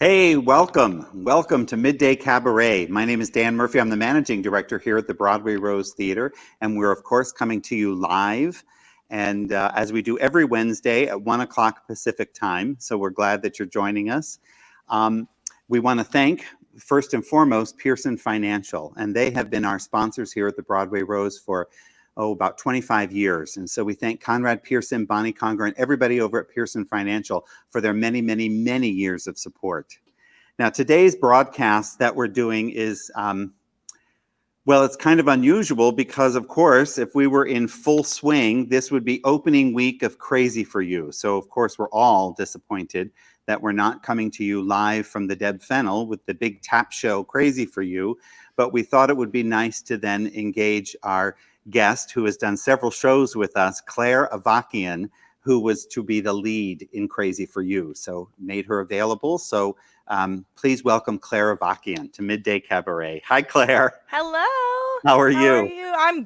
Hey, welcome. Welcome to Midday Cabaret. My name is Dan Murphy. I'm the managing director here at the Broadway Rose Theater, and we're, of course, coming to you live, and as we do every Wednesday at 1 o'clock Pacific time. So we're glad that you're joining us. We want to thank, first and foremost, Pearson Financial, and they have been our sponsors here at the Broadway Rose for about 25 years. And so we thank Conrad Pearson, Bonnie Conger, and everybody over at Pearson Financial for their many, many, many years of support. Now, today's broadcast that we're doing is, well, it's kind of unusual because, of course, if we were in full swing, this would be opening week of Crazy for You. So, of course, we're all disappointed that we're not coming to you live from the Deb Fennell with the big tap show Crazy for You. But we thought it would be nice to then engage our guest who has done several shows with us, Claire Avakian, who was to be the lead in Crazy for You. So made her available. So please welcome Claire Avakian to Midday Cabaret. Hi, Claire. Hello. How are you? How are you? I'm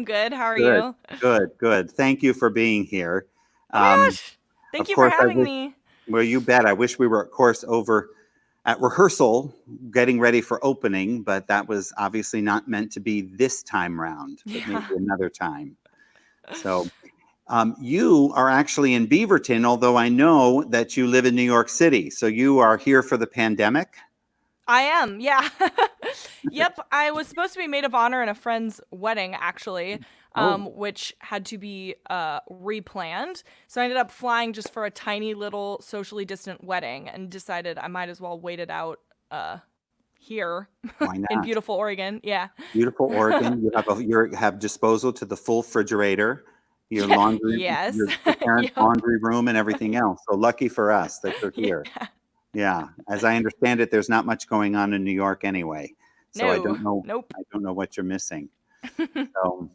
good. How are you? Good. Thank you for being here. Oh my gosh. Thank you for having me. Well, you bet. I wish we were, of course, over at rehearsal getting ready for opening, but that was obviously not meant to be this time round, but maybe another time. So you are actually in Beaverton, although I know that you live in New York City. So you are here for the pandemic? I am, yeah. Yep, I was supposed to be maid of honor in a friend's wedding, actually, which had to be replanned. So I ended up flying just for a tiny little socially distant wedding and decided I might as well wait it out here. Why not? In beautiful Oregon, yeah. Beautiful Oregon. You have disposal to the full refrigerator, your laundry, yes. your parents' laundry room, and everything else. So lucky for us that you're here. Yeah. As I understand it, there's not much going on in New York anyway. So I don't know. Nope. I don't know what you're missing. So,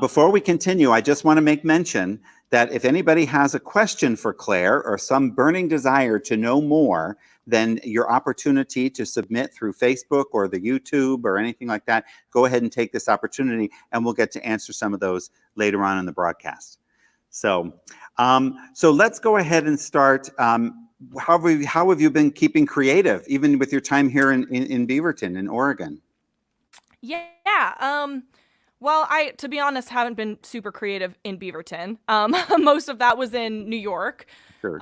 before we continue, I just want to make mention that if anybody has a question for Claire or some burning desire to know more, then your opportunity to submit through Facebook or the YouTube or anything like that, go ahead and take this opportunity and we'll get to answer some of those later on in the broadcast. So, so let's go ahead and start. How have you been keeping creative, even with your time here in Beaverton, in Oregon? Yeah. Well, I, to be honest, haven't been super creative in Beaverton. Most of that was in New York. Sure.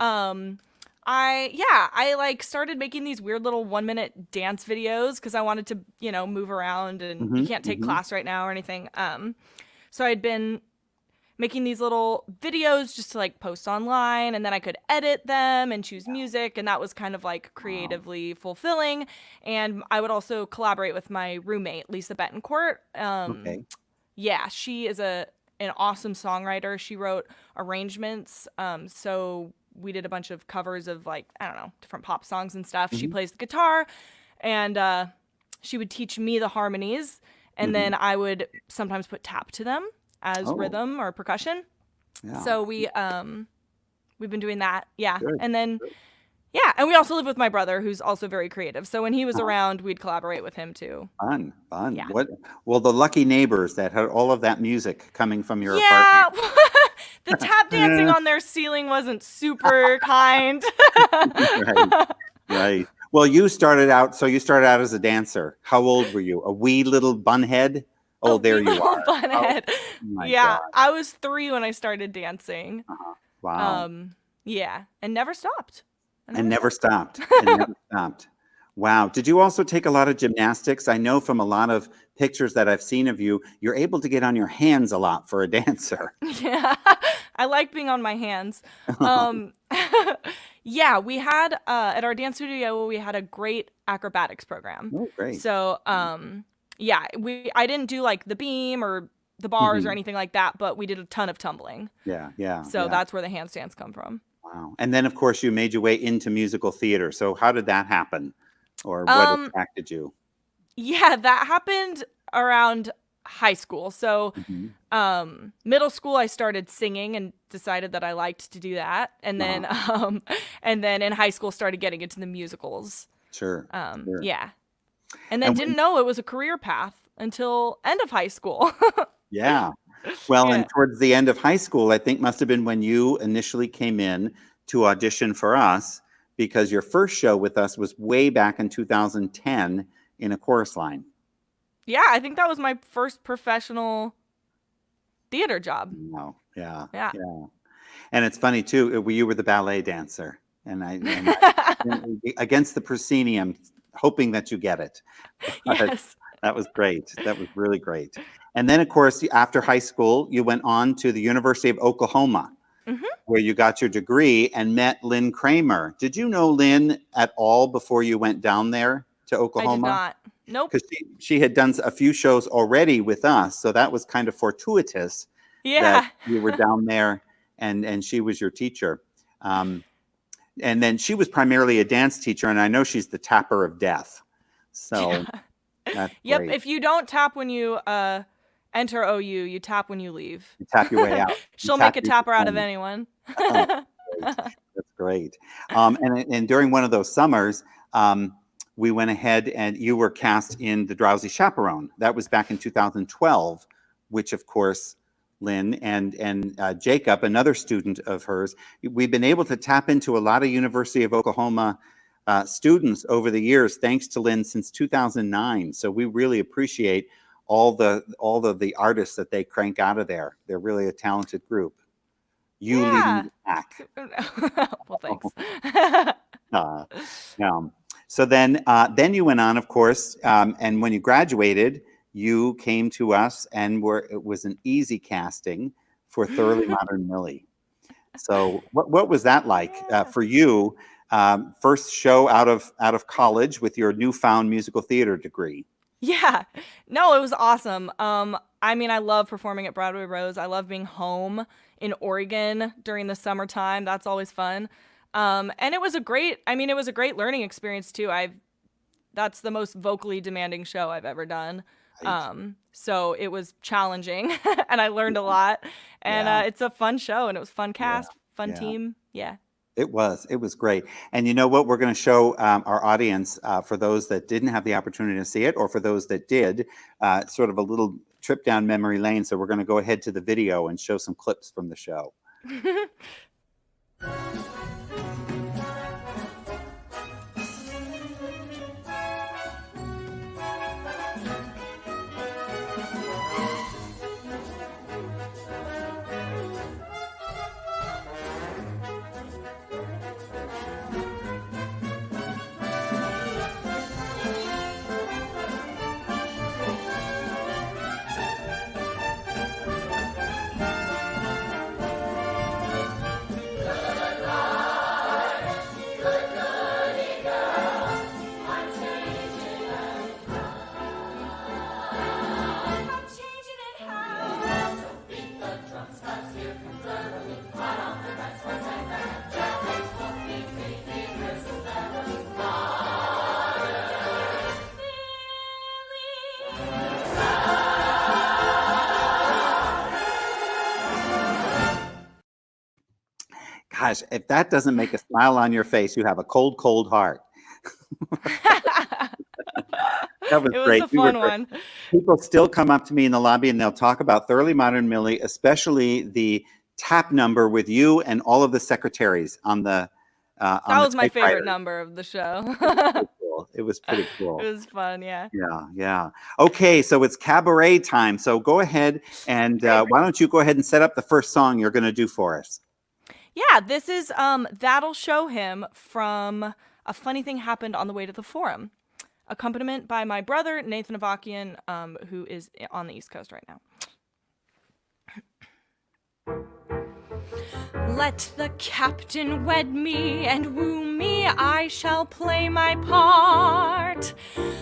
I like started making these weird little 1-minute dance videos because I wanted to, move around and you can't take class right now or anything. So I'd been making these little videos just to like post online, and then I could edit them and choose music, and that was kind of like creatively fulfilling. And I would also collaborate with my roommate, Lisa Betancourt. Okay. Yeah, she is an awesome songwriter. She wrote arrangements. So we did a bunch of covers of like, I don't know, different pop songs and stuff. She plays the guitar, and she would teach me the harmonies, and then I would sometimes put tap to them as rhythm or percussion. Yeah. So we've been doing that. Yeah. Good. And then, and we also live with my brother, who's also very creative. So when he was around, we'd collaborate with him too. Fun. Yeah. Well, the lucky neighbors that had all of that music coming from your apartment. The tap dancing on their ceiling wasn't super kind. Right. Well, you started out as a dancer. How old were you? A wee little bunhead? Oh, there you are. Bunhead. God. I was 3 when I started dancing. Wow. And never stopped. Never stopped. Wow. Did you also take a lot of gymnastics? I know from a lot of pictures that I've seen of you, you're able to get on your hands a lot for a dancer. Yeah, I like being on my hands. We had at our dance studio, we had a great acrobatics program. Oh, great. So, I didn't do like the beam or the bars or anything like that, but we did a ton of tumbling. Yeah. So that's where the handstands come from. Wow. And then, of course, you made your way into musical theater. So how did that happen? Or what attracted you? Yeah, that happened around high school. So middle school, I started singing and decided that I liked to do that. And then in high school, started getting into the musicals. Sure. Yeah. And then didn't know it was a career path until end of high school. Yeah. Well, and towards the end of high school, I think must have been when you initially came in to audition for us, because your first show with us was way back in 2010 in a chorus line. Yeah, I think that was my first professional theater job. Wow. Yeah. Yeah. And it's funny too, you were the ballet dancer, and I against the proscenium, hoping that you get it. Yes. That was great. That was really great. And then, of course, after high school, you went on to the University of Oklahoma, where you got your degree and met Lynn Kramer. Did you know Lynn at all before you went down there to Oklahoma? I did not. Nope. Because she had done a few shows already with us, so that was kind of fortuitous. Yeah. That you were down there and she was your teacher. And then she was primarily a dance teacher, and I know she's the tapper of death. So that's Yep. great. If you don't tap when you enter OU, you tap when you leave. You tap your way out. She'll make a tapper out of anyone. Oh, that's great. And during one of those summers, we went ahead and you were cast in The Drowsy Chaperone. That was back in 2012, which of course, Lynn and Jacob, another student of hers, we've been able to tap into a lot of University of Oklahoma students over the years, thanks to Lynn, since 2009. So we really appreciate all of the artists that they crank out of there. They're really a talented group. You leading the pack. Well, thanks. So then you went on, of course, and when you graduated, you came to us and it was an easy casting for Thoroughly Modern Millie. So what was that like for you? First show out of college with your newfound musical theater degree. Yeah. No, it was awesome. I mean, I love performing at Broadway Rose. I love being home in Oregon during the summertime. That's always fun. And it was a great learning experience too. That's the most vocally demanding show I've ever done. So it was challenging and I learned a lot, and it's a fun show, and it was fun cast, fun team. Yeah. It was great. And you know what? We're going to show our audience, for those that didn't have the opportunity to see it, or for those that did, sort of a little trip down memory lane. So we're going to go ahead to the video and show some clips from the show. Gosh, if that doesn't make a smile on your face, you have a cold, cold heart. That was great. It was a fun one. People still come up to me in the lobby and they'll talk about Thoroughly Modern Millie, especially the tap number with you and all of the secretaries on the that was my favorite number of the show. It was pretty cool. It was fun, yeah. Yeah. Okay, so it's cabaret time. So go ahead and why don't you go ahead and set up the first song you're going to do for us? Yeah, this is That'll Show Him from A Funny Thing Happened on the Way to the Forum. Accompaniment by my brother, Nathan Avakian, who is on the East Coast right now. Let the captain wed me and woo me, I shall play my part.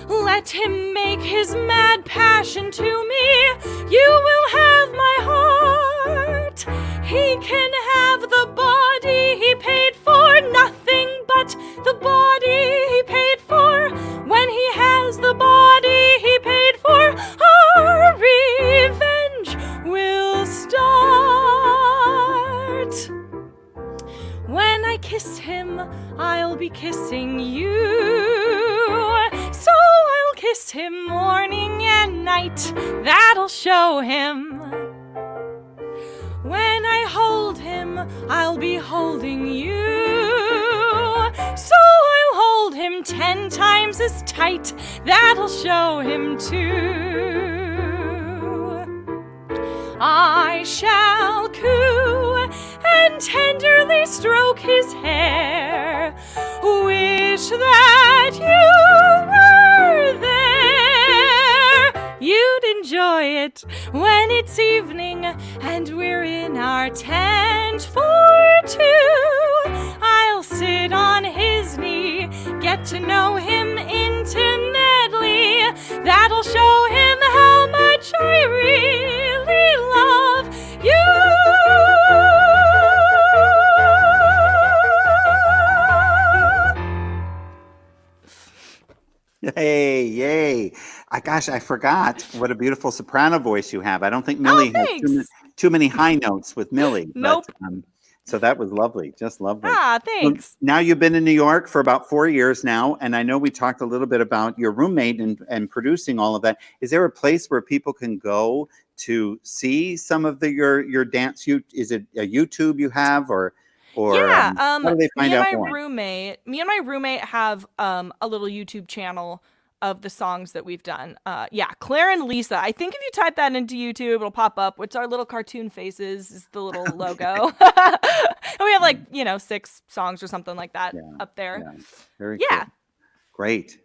Let him make his mad passion to me, you will have my heart. He can have the body he paid for, nothing but the body he paid for. When he has the body he paid for, our revenge will start. When I kiss him, I'll be kissing you. So I'll kiss him morning and night, that'll show him. When I hold him, I'll be holding you. So laces tight, that'll show him too. I shall coo and tenderly stroke his hair. Wish that you were there. You'd enjoy it when it's evening and we're in our tent for two. I'll sit on his knee, get to know him intimately. That'll show him how much I really love you. Hey, yay. Gosh, I forgot what a beautiful soprano voice you have. I don't think Millie has too many high notes with Millie. Nope. But, so that was lovely, just lovely. Thanks. Well, now you've been in New York for about 4 years now, and I know we talked a little bit about your roommate and producing all of that. Is there a place where people can go to see some of your dance? Is it a YouTube you have, or how do they find out more? Me and my roommate have a little YouTube channel of the songs that we've done. Claire and Lisa. I think if you type that into YouTube, it'll pop up. It's our little cartoon faces, is the little logo. And we have 6 songs or something like that up there. Yeah. Very cool. Great.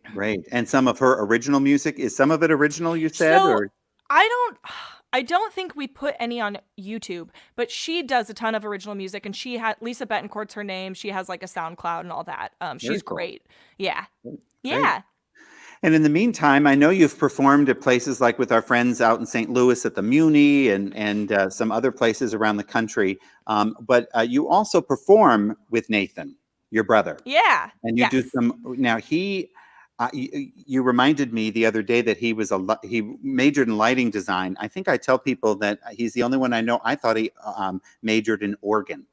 And some of her original music, is some of it original, you said? So, I don't think we put any on YouTube, but she does a ton of original music, and Lisa Betancourt's her name. She has like a SoundCloud and all that. She's cool. Great. Yeah. Great. Yeah. And in the meantime, I know you've performed at places like with our friends out in St. Louis at the Muni and some other places around the country. But you also perform with Nathan, your brother. Yeah. And you do some. Now you reminded me the other day that he majored in lighting design. I think I tell people that he's the only one I know. I thought he majored in organ.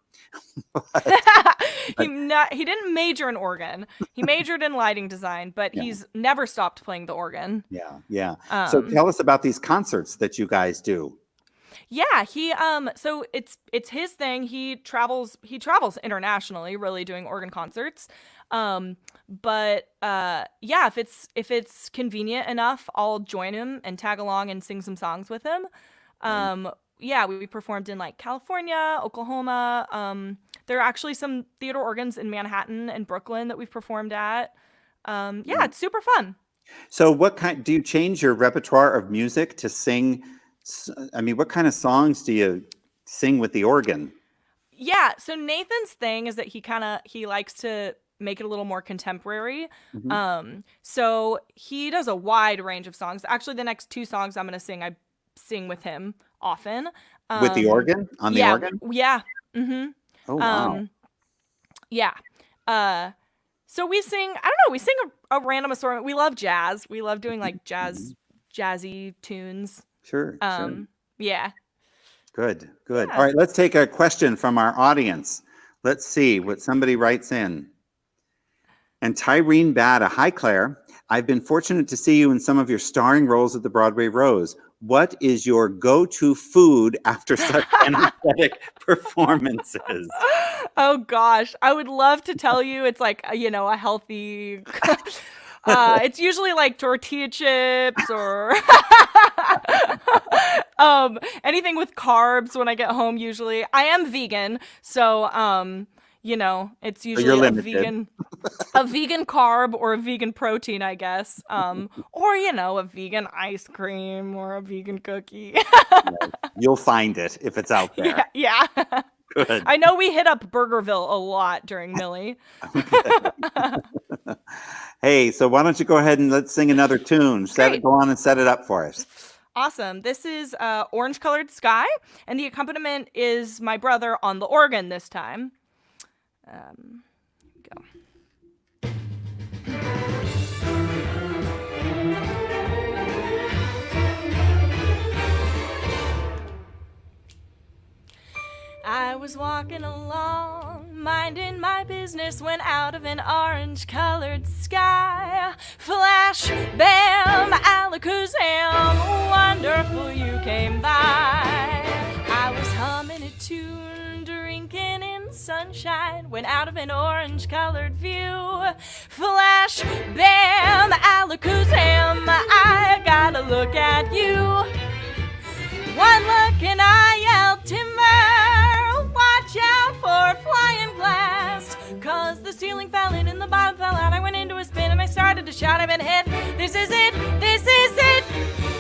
He didn't major in organ. He majored in lighting design, but he's never stopped playing the organ. Yeah. So tell us about these concerts that you guys do. Yeah, so it's his thing. He travels internationally, really, doing organ concerts. But if it's convenient enough, I'll join him and tag along and sing some songs with him. We performed in like California, Oklahoma. There are actually some theater organs in Manhattan and Brooklyn that we've performed at. It's super fun. So do you change your repertoire of music to sing? I mean, what kind of songs do you sing with the organ? Yeah, so Nathan's thing is that he likes to make it a little more contemporary. Mm-hmm. So he does a wide range of songs. Actually, the next 2 songs I'm going to sing, I sing with him often. With the organ? On the organ? Yeah. Mm-hmm. Oh, wow. So we sing a random assortment. We love jazz. We love doing like jazzy tunes. Sure. Yeah. Good. All right, let's take a question from our audience. Let's see what somebody writes in. And Tyrene Bada, hi Claire. I've been fortunate to see you in some of your starring roles at the Broadway Rose. What is your go-to food after such energetic performances? Oh gosh, I would love to tell you it's like, a healthy, it's usually like tortilla chips or anything with carbs when I get home usually. I am vegan, so it's usually a vegan carb or a vegan protein, I guess. Or a vegan ice cream or a vegan cookie. You'll find it if it's out there. Yeah. Good. I know we hit up Burgerville a lot during Millie. Hey, so why don't you go ahead and let's sing another tune. Go on and set it up for us. Awesome. This is Orange Colored Sky, and the accompaniment is my brother on the organ this time. Go. I was walking along, minding my business, when out of an orange-colored sky, flash, bam, alakazam, wonderful you came by. I was humming a tune, drinking in sunshine, when out of an orange-colored view, flash, bam, ceiling fell in and the bottom fell out. I went into a spin and I started to shout, I've been hit. This is it, this is it.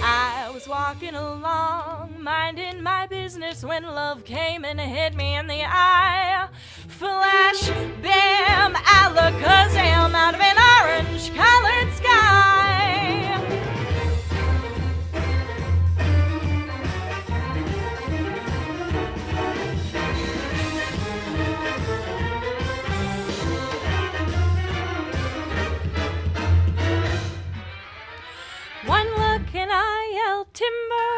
I was walking along, minding my business, when love came and hit me in the eye. Flash, bam, alakazam, out of an orange-colored sky. One look and I yelled, timber,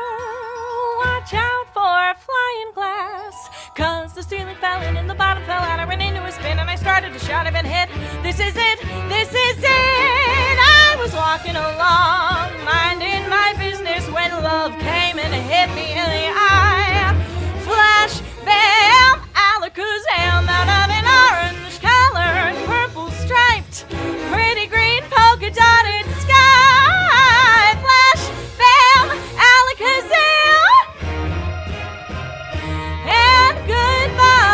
watch out for a flying glass. 'Cause the ceiling fell in and the bottom fell out. I went into a spin and I started to shout, I've been hit. This is it, this is it. I was walking along, minding my business, when love came and hit me in the eye. Flash, bam, alakazam, out of an orange-colored, purple-striped, pretty green polka-dotted sky. Flash, bam, alakazam, and goodbye.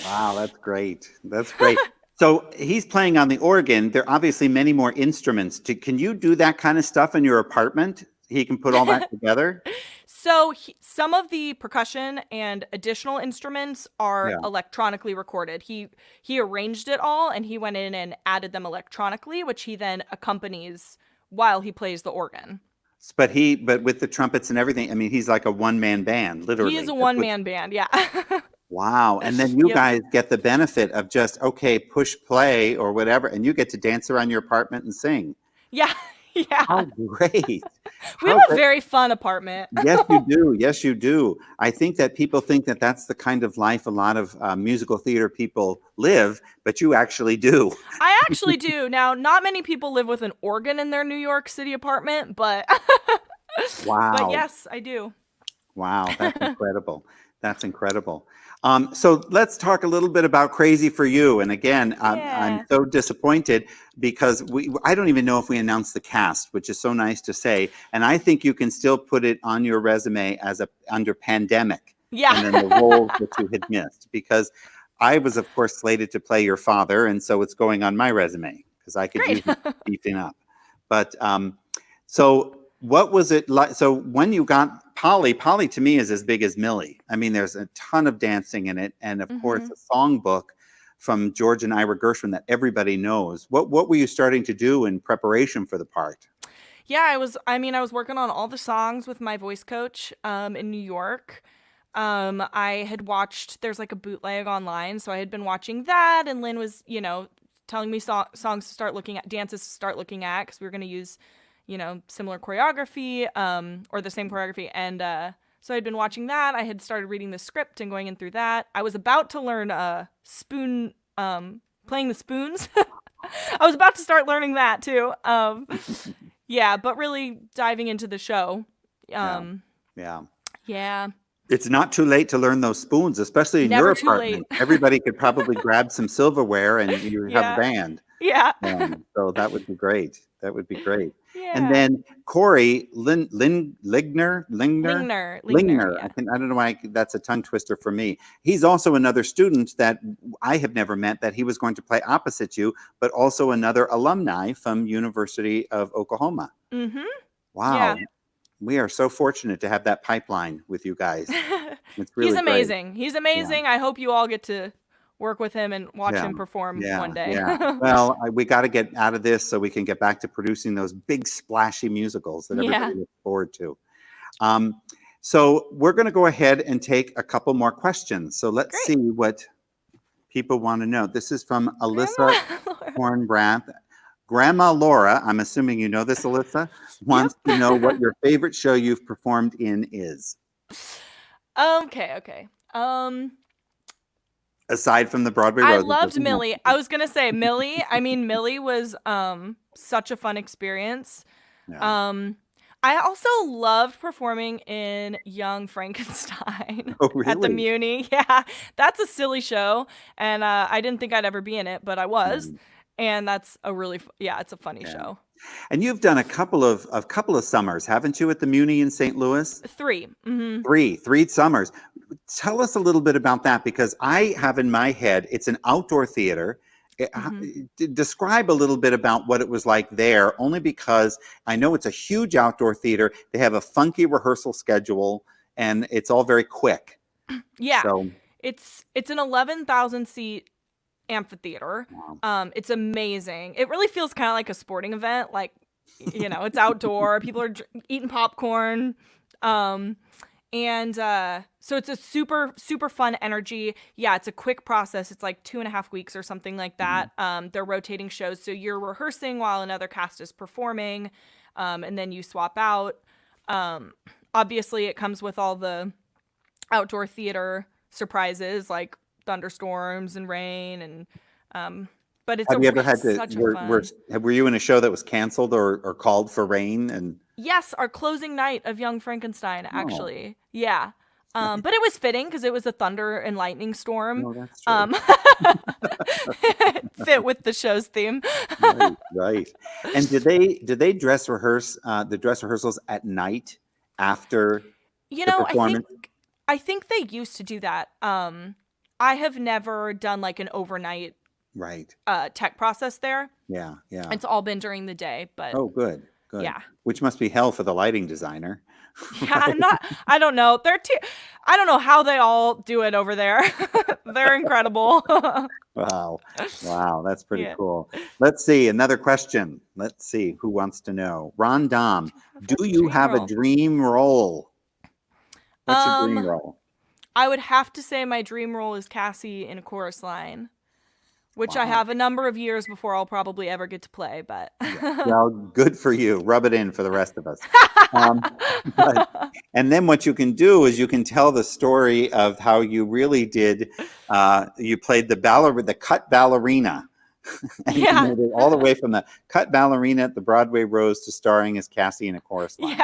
Wow, that's great. That's great. So he's playing on the organ. There are obviously many more instruments. Can you do that kind of stuff in your apartment? He can put all that together? So some of the percussion and additional instruments are Yeah. electronically recorded. He arranged it all and he went in and added them electronically, which he then accompanies while he plays the organ. But with the trumpets and everything, I mean, he's like a one-man band, literally. He is a That's what- one-man band, yeah. Wow. And then you Yep. guys get the benefit of just, okay, push play or whatever, and you get to dance around your apartment and sing. Yeah, yeah. How great. We How have a great. very fun apartment. Yes, you do. Yes, you do. I think that people think that that's the kind of life a lot of musical theater people live, but you actually do. I actually do. Now, not many people live with an organ in their New York City apartment, but Wow. but yes, I do. Wow, that's incredible. That's incredible. So let's talk a little bit about Crazy for You. And again, I'm Yeah. so disappointed because I don't even know if we announced the cast, which is so nice to say. And I think you can still put it on your resume as under pandemic. Yeah. And then the roles that you had missed, because I was, of course, slated to play your father. And so it's going on my resume because I could Great. use it beefing up. But so what was it like? So when you got Polly to me is as big as Millie. I mean, there's a ton of dancing in it. And of course, a songbook from George and Ira Gershwin that everybody knows. What were you starting to do in preparation for the part? Yeah, I was working on all the songs with my voice coach in New York. I had watched, there's like a bootleg online, so I had been watching that, and Lynn was, telling me songs to start looking at, dances to start looking at, because we were going to use, similar choreography, or the same choreography, and so I'd been watching that. I had started reading the script and going in through that. I was about to learn spoon, playing the spoons. I was about to start learning that too. Yeah, but really diving into the show. Yeah. Yeah. It's not too late to learn those spoons, especially in Never your too apartment. late. Everybody could probably grab some silverware and you have Yeah. a band. Yeah. So that would be great. That would be great. Yeah. And then Corey Ligner. Lingner. I don't know why that's a tongue twister for me. He's also another student that I have never met, that he was going to play opposite you, but also another alumni from University of Oklahoma. Mm-hmm. Wow. Yeah. We are so fortunate to have that pipeline with you guys. It's really He's great. amazing. He's amazing. I hope you all get to work with him and watch him perform one day. Yeah. Well, we got to get out of this so we can get back to producing those big splashy musicals that everybody looks forward to. So we're going to go ahead and take a couple more questions. So let's see what people want to know. This is from Alyssa Hornbrath. Grandma Laura, I'm assuming you know this, Alyssa, wants to know what your favorite show you've performed in is. Okay. Aside from the Broadway Rose. I loved Millie. I was gonna say Millie. I mean, Millie was such a fun experience. Yeah. I also loved performing in Young Frankenstein Oh, really? at the Muni. Yeah, that's a silly show, and I didn't think I'd ever be in it, but I was. And that's a really, it's a funny show. And you've done a couple of summers, haven't you, at the Muni in St. Louis? 3. Mm-hmm. Three summers. Tell us a little bit about that, because I have in my head, it's an outdoor theater. Describe a little bit about what it was like there, only because I know it's a huge outdoor theater. They have a funky rehearsal schedule, and it's all very quick. Yeah. So it's an 11,000 seat amphitheater. Wow. It's amazing. It really feels kind of like a sporting event. Like, it's outdoor. People are eating popcorn. So it's a super, super fun energy. Yeah, it's a quick process. It's like 2.5 weeks or something like that. They're rotating shows. So you're rehearsing while another cast is performing, and then you swap out. Obviously, it comes with all the outdoor theater surprises like thunderstorms and rain, and but it's. Have you ever had to? Were you in a show that was canceled or called for rain? And yes, our closing night of Young Frankenstein, actually. Oh. Yeah. But it was fitting because it was a thunder and lightning storm. Oh, that's true. Fit with the show's theme. Right. And did they dress rehearse the dress rehearsals at night after the performance? I think they used to do that. I have never done like an overnight tech process there. Yeah. It's all been during the day, but oh, good. Yeah. Which must be hell for the lighting designer. Yeah, I don't know. I don't know how they all do it over there. They're incredible. Wow, that's pretty cool. Let's see, another question. Let's see, who wants to know? Ron Dom, do you have a dream role? What's your dream role? I would have to say my dream role is Cassie in a chorus line, which I have a number of years before I'll probably ever get to play, but. Well, good for you. Rub it in for the rest of us. And then what you can do is you can tell the story of how you really did. You played the cut ballerina. And you made it all the way from the cut ballerina at the Broadway Rose to starring as Cassie in a chorus line.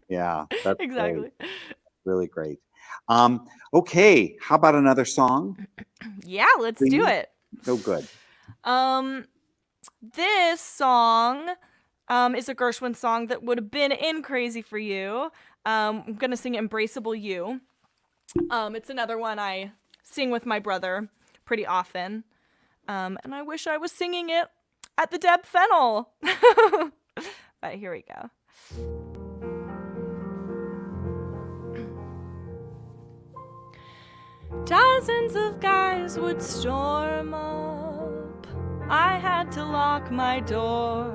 Yeah, that's exactly. Great. Really great. Okay, how about another song? Yeah, let's do it. So good. This song is a Gershwin song that would have been in Crazy for You. I'm going to sing Embraceable You. It's another one I sing with my brother pretty often. And I wish I was singing it at the Deb Fennell. But here we go. Dozens of guys would storm up. I had to lock my door.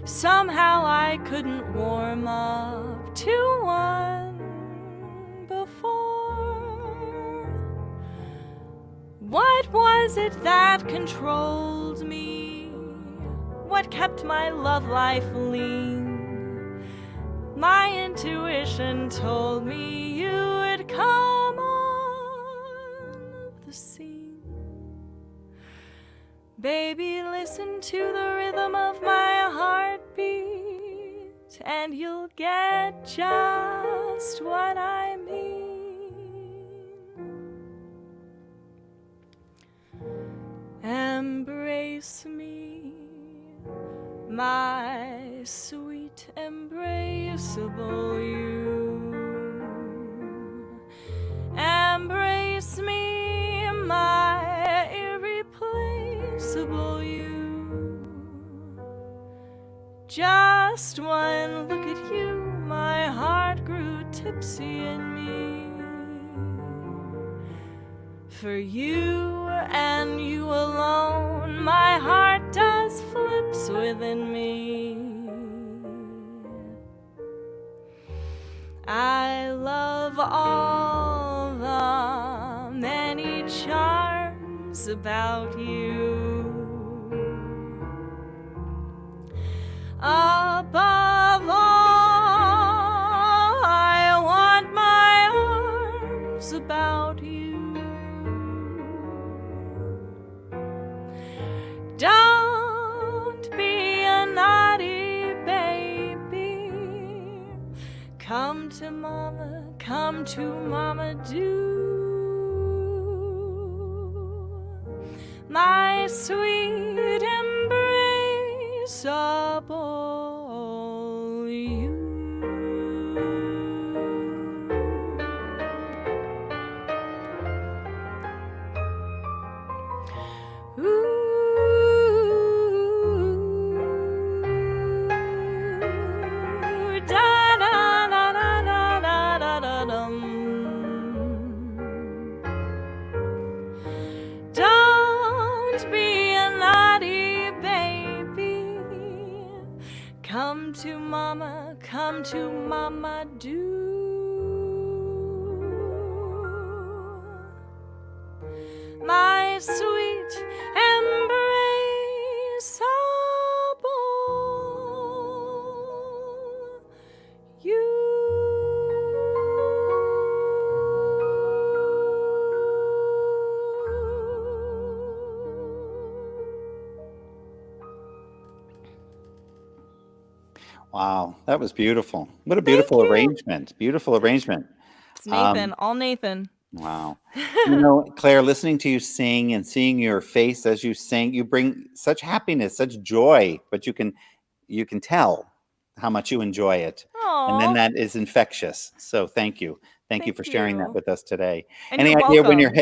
Somehow I couldn't warm up to one before. What was it that controlled me? What kept my love life lean? My intuition told me you would come on the scene. Baby, listen to the rhythm of my heartbeat, and you'll get just what I mean. Embrace me, my sweet embraceable you. Embrace me, my irreplaceable you. Just one look at you, my heart grew tipsy in me. For you and you alone, my heart does flips within me. I love all the many charms about you. Above all, I want my arms about you. Don't be a naughty baby. Come to mama, do. My sweet embraceable you. Ooh, da da da da da da da da dum. Don't be a naughty baby. Come to mama, do. My sweet embraceable you. Wow, that was beautiful. What a beautiful arrangement. Beautiful arrangement. It's Nathan, all Nathan. Wow. Claire, listening to you sing and seeing your face as you sing, you bring such happiness, such joy, but you can tell how much you enjoy it. Aww. And then that is infectious. So thank you. Thank you for sharing that with us today. And any idea when you're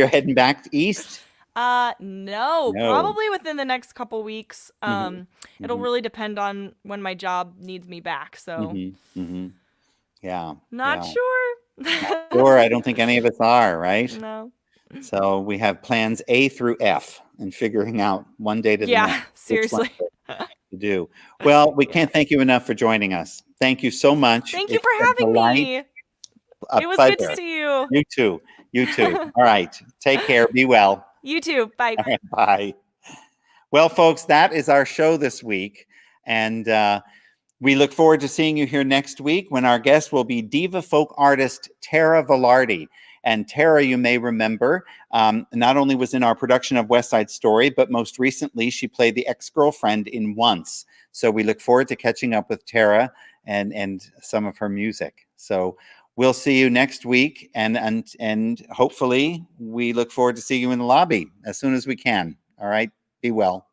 heading back east? No, probably within the next couple weeks. It'll really depend on when my job needs me back. So yeah. Not sure. Not sure. I don't think any of us are, right? No. So we have plans A through F and figuring out one day to the next. Seriously. To do. Well, we can't thank you enough for joining us. Thank you so much. Thank you for having me. It was pleasure. good to see you. You too. All right. Take care. Be well. You too. Bye. All right, bye. Well, folks, that is our show this week. And we look forward to seeing you here next week when our guest will be diva folk artist Tara Velarde. And Tara, you may remember, not only was in our production of West Side Story, but most recently she played the ex-girlfriend in Once. So we look forward to catching up with Tara and some of her music. So we'll see you next week, and hopefully we look forward to seeing you in the lobby as soon as we can. All right, be well.